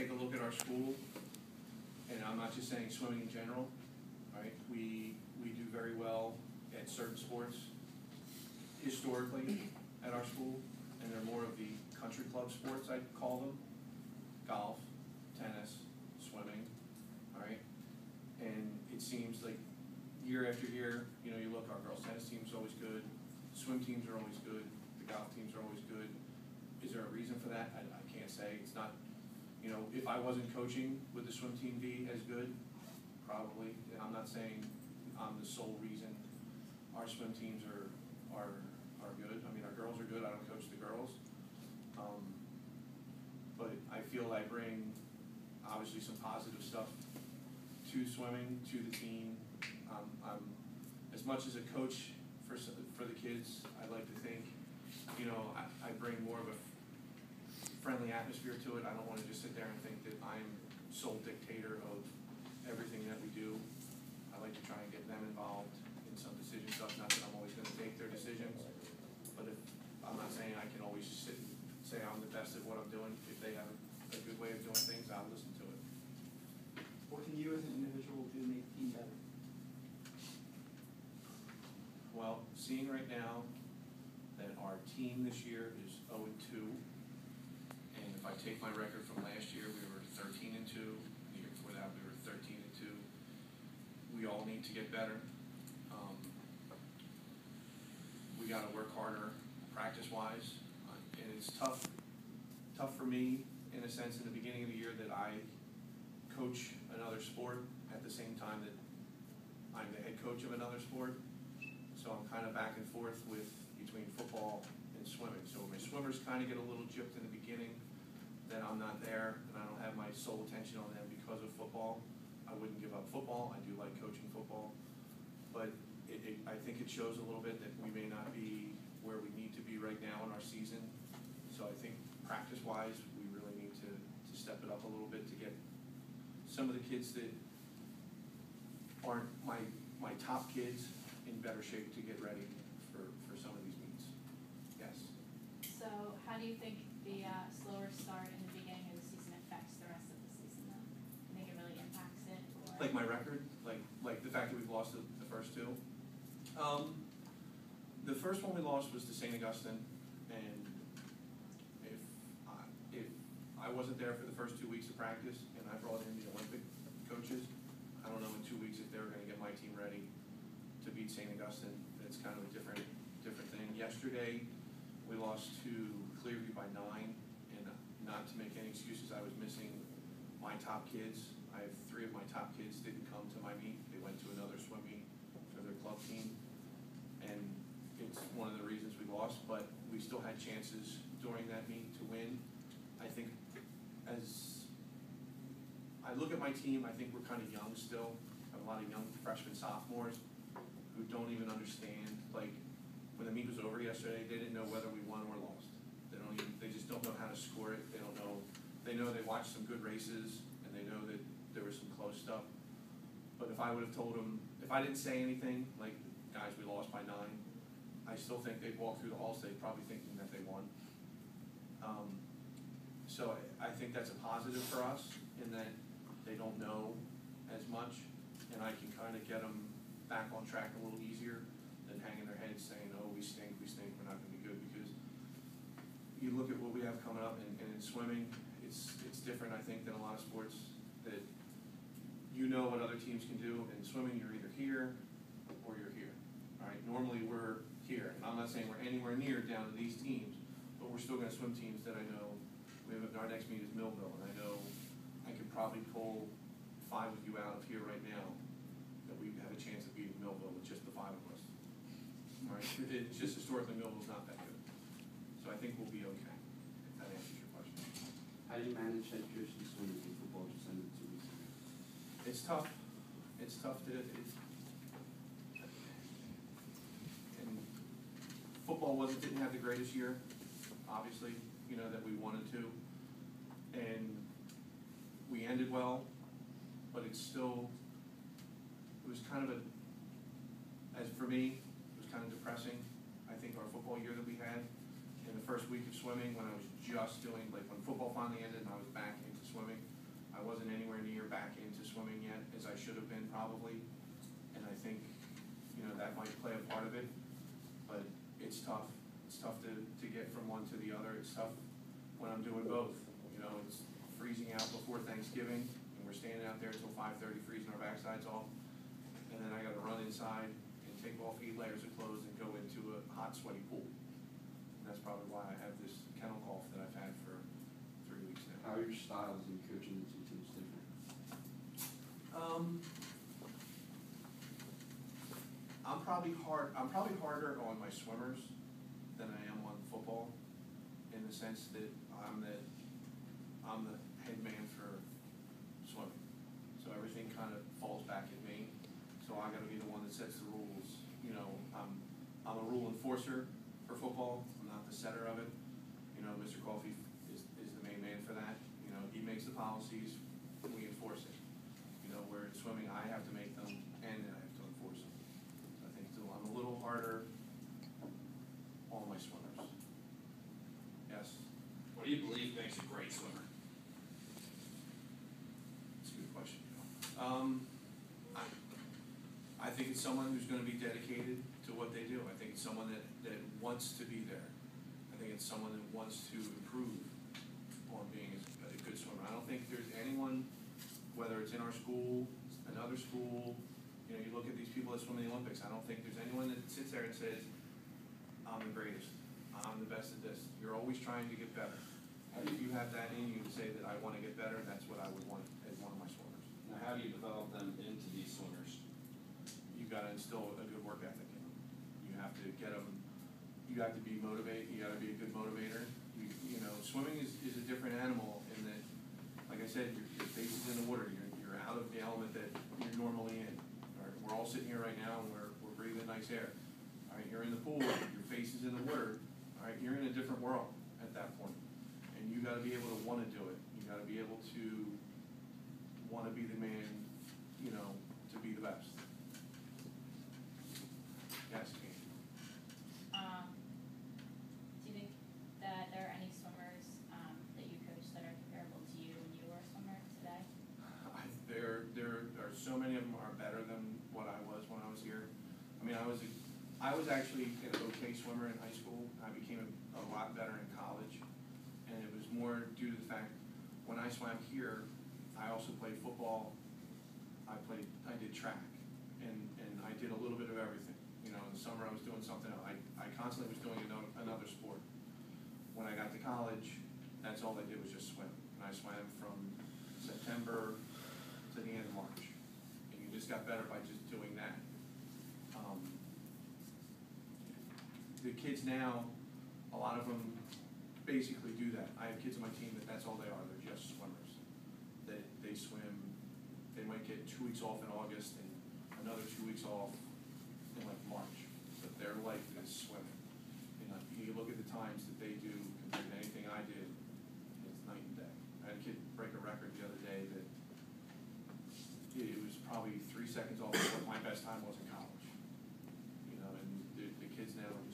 take a look at our school, and I'm not just saying swimming in general, right? We do very well at certain sports historically at our school, and they're more of the country club sports, I'd call them. Golf, tennis, swimming, all right? And it seems like year after year, you know, you look, our girls' tennis team's always good, swim teams are always good, the golf teams are always good. Is there a reason for that? I can't say. It's not, you know, if I wasn't coaching, would the swim team be as good? Probably. I'm not saying I'm the sole reason our swim teams are good. I mean, our girls are good. I don't coach the girls. But I feel I bring, obviously, some positive stuff to swimming, to the team. I'm as much as a coach for the kids, I like to think, you know, I bring more of a friendly atmosphere to it. I don't want to just sit there and think that I'm sole dictator of everything that we do. I like to try and get them involved in some decision stuff. Not that I'm always going to take their decisions, but if I'm not saying I can always sit and say I'm the best at what I'm doing. If they have a good way of doing things, I'll listen to it. What can you as an individual do to make the team better? Well, seeing right now that our team this year is 0-2, and if I take my record from last year, we were 13-2. The year before that, we were 13-2. We all need to get better. We got to work harder practice-wise, and it's tough for me in a sense in the beginning of the year that I coach another sport at the same time that I'm the head coach of another sport. So I'm kind of back and forth between football and swimming. So my swimmers kind of get a little gypped in the beginning, then I'm not there, and I don't have my sole attention on them because of football. I wouldn't give up football. I do like coaching football. But I think it shows a little bit that we may not be where we need to be right now in our season. So I think practice-wise, we really need to step it up a little bit to get some of the kids that aren't my top kids in better shape to get ready for some of these meets. Yes. So how do you think the slower start in the beginning of the season affects the rest of the season though? Do you think it really impacts it? Or? Like my record? Like the fact that we've lost the first two? The first one we lost was to St. Augustine, and if I wasn't there for the first 2 weeks of practice and I brought in the Olympic coaches, I don't know in 2 weeks if they were going to get my team ready to beat St. Augustine. It's kind of a different thing. Yesterday, we lost to Clearview by 9, and not to make any excuses, I was missing my top kids. I have 3 of my top kids didn't come to my meet. They went to another swim meet for their club team, and it's one of the reasons we lost, but we still had chances during that meet to win. I think as I look at my team, I think we're kind of young still. I have a lot of young freshmen, sophomores who don't even understand. Like when the meet was over yesterday, they didn't know whether we won or lost. They just don't know how to score it. They don't know. They know they watched some good races and they know that there was some close stuff. But if I would have told them, if I didn't say anything, like guys, we lost by 9, I still think they'd walk through the hall state probably thinking that they won. So I think that's a positive for us in that they don't know as much, and I can kind of get them back on track a little easier than hanging their heads saying, oh, we stink, we're not going to be good. Because you look at what we have coming up, and in swimming, it's different, I think, than a lot of sports that you know what other teams can do. In swimming, you're either here or you're here. All right. Normally, we're here, and I'm not saying we're anywhere near down to these teams, but we're still going to swim teams that I know. Our next meet is Millville, and I know I could probably pull 5 of you out of here right now that we have a chance of beating Millville with just the 5 of us. All right, it's just historically Millville's not that good, so I think we'll be okay. If that answers your question. How do you manage head coach and swimming in football just under 2 weeks ago? It's tough. It's tough to. And football didn't have the greatest year, obviously. You know that we wanted to, and we ended well, but it was kind of as for me, it was kind of depressing. I think our football year that we had in the first week of swimming, when I was just doing, like when football finally ended and I was back into swimming, I wasn't anywhere near back into swimming yet as I should have been probably. And I think, you know, that might play a part of it, but it's tough. It's tough to get from one to the other. It's tough when I'm doing both. You know, it's freezing out before Thanksgiving, and we're standing out there until 5:30, freezing our backsides off. And then I gotta run inside and take off 8 layers of clothes and go into a hot, sweaty pool. And that's probably why I have this kennel cough that I've had for 3 weeks now. How are your styles in coaching the two teams different? I'm probably harder on my swimmers than I am on football, in the sense that I'm the head man for swimming. So everything kind of falls back at me. So I gotta be the one that sets the rules. You know, I'm a rule enforcer for football. I'm not the setter of it. You know, Mr. Coffey is the main man for that. You know, he makes the policies, we enforce it. You know, where in swimming, I have to make them and I have to enforce them. So I think I'm a little harder on my swimmers. Yes, What do you believe makes a great swimmer? it's a good question, you know. I think it's someone who's gonna be dedicated to what they do. I think it's someone that wants to be there. I think it's someone that wants to improve on being a good swimmer. I don't think there's anyone, whether it's in our school, another school, you know, you look at these people that swim in the Olympics, I don't think there's anyone that sits there and says, I'm the greatest, I'm the best at this. You're always trying to get better. And if you have that in you to say that I wanna get better, that's what I would want as one of my swimmers. Now, how do you develop them into these swimmers? You gotta instill a good work ethic in them. You have to get them, you have to be motivated, you gotta be a good motivator. You know, swimming is a different animal in that, like I said, your face is in the water, you're out of the element that you're normally in. All right, we're all sitting here right now and we're breathing nice air. All right, you're in the pool, your face is in the water, all right, you're in a different world at that point. And you gotta be able to wanna do it. You gotta be able to wanna be the man, you know, to be the best. Yes, Kate. Do you think that there are any swimmers, that you coach that are comparable to you when you were a swimmer today? There are so many of them are better than what I was when I was here. I mean, I was actually an okay swimmer in high school. I became a lot better in college. And it was more due to the fact, when I swam here, I also played football. I did track. And I did a little bit of everything. You know, in the summer I was doing something else. I constantly was doing another sport. When I got to college, that's all I did was just swim. And I swam from September to the end of March. And you just got better by just doing that. The kids now, a lot of them basically do that. I have kids on my team that's all they are. They're just swimmers. They swim. They might get 2 weeks off in August and another 2 weeks off in like March. But their life is swimming. You know, you look at the times that they do compared to anything I did, it's night and day. I had a kid break a record the other day that it was probably 3 seconds off of what my best time was in college. You know, and the kids now are